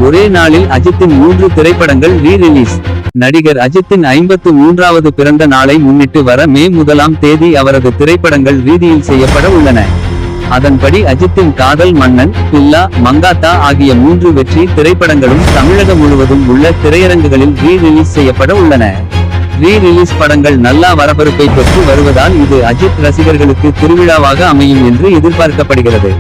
ஒரே நாளில் அஜித்தின் 3 திரைப்படங்கள் ரீ-ரிலீஸ். நடிகர் அஜித்தின் 53வது பிறந்த நாளை முன்னிட்டு வர மே 1ஆம் தேதி அவரது திரைப்படங்கள் ரீதியில் செய்யப்பட உள்ளன. அதன்படி அஜித்தின் காதல் மன்னன், பில்லா, மங்காத்தா ஆகிய 3 வெற்றி திரைப்படங்களும் தமிழகம் முழுவதும் உள்ள திரையரங்குகளில் ரீ-ரிலீஸ் செய்யப்பட உள்ளன. ரீ-ரிலீஸ் படங்கள் நல்ல வரவேற்பை பெற்று வருவதால் இது அஜித் ரசிகர்களுக்கு திருவிழாவாக அமையும் என்று எதிர்பார்க்கப்படுகிறது.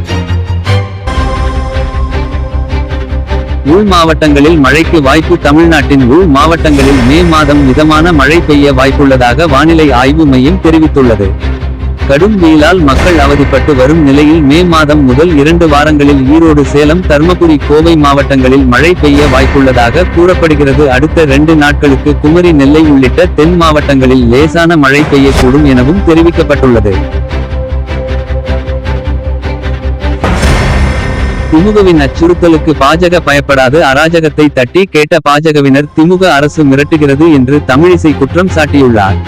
உள் மாவட்டங்களில் மழைக்கு வாய்ப்பு. தமிழ்நாட்டின் உள் மாவட்டங்களில் மே மாதம் மிதமான மழை பெய்ய வாய்ப்புள்ளதாக வானிலை ஆய்வு மையம் தெரிவித்துள்ளது. கடும் வெயிலால் மக்கள் அவதிப்பட்டு வரும் நிலையில் மே மாதம் முதல் 2 வாரங்களில் ஈரோடு, சேலம், தர்மபுரி, கோவை மாவட்டங்களில் மழை பெய்ய வாய்ப்புள்ளதாக கூறப்படுகிறது. அடுத்த 2 நாட்களுக்கு குமரி, நெல்லை உள்ளிட்ட தென் மாவட்டங்களில் லேசான மழை பெய்யக்கூடும் எனவும் தெரிவிக்கப்பட்டுள்ளது. திமுகவின் அச்சுறுத்தலுக்கு பாஜக பயப்படாது. அராஜகத்தை தட்டி கேட்ட பாஜகவினர் திமுக அரசு மிரட்டுகிறது என்று தமிழிசை குற்றம் சாட்டியுள்ளார்.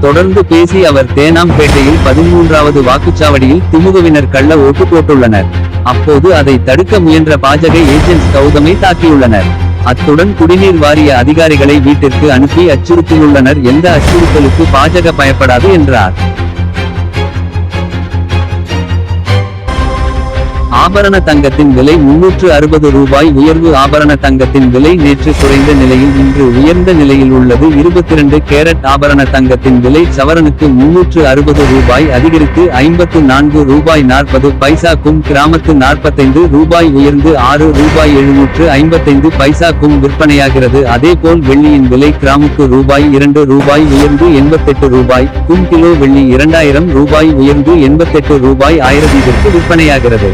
தொடர்ந்து பேசி அவர் தேனாம்பேட்டையில் 13வது வாக்குச்சாவடியில் திமுகவினர் கள்ள ஓட்டு போட்டுள்ளனர். அப்போது அதை தடுக்க முயன்ற பாஜக ஏஜென்ட்ஸ் கௌதமை தாக்கியுள்ளனர். அத்துடன் குடிநீர் வாரிய அதிகாரிகளை வீட்டிற்கு அனுப்பி அச்சுறுத்தியுள்ளனர். எந்த அச்சுறுத்தலுக்கு பாஜக பயப்படாது என்றார். ஆபரண தங்கத்தின் விலை 360 ரூபாய் உயர்வு. ஆபரண தங்கத்தின் விலை நேற்று குறைந்த நிலையில் இன்று உயர்ந்த நிலையில் உள்ளது. 22 கேரட் ஆபரண தங்கத்தின் விலை சவரனுக்கு 360 ரூபாய் அதிகரித்து 54 ரூபாய் 40 பைசாக்கும், கிராமத்து 45 ரூபாய் உயர்ந்து 6 ரூபாய் 755 பைசாக்கும் விற்பனையாகிறது. அதேபோல் வெள்ளியின் விலை கிராமுக்கு ரூபாய் 2 ரூபாய் உயர்ந்து 88 ரூபாய் க்கும், கிலோ வெள்ளி 2000 ரூபாய் உயர்ந்து 88 ரூபாய் 1000 விற்பனையாகிறது.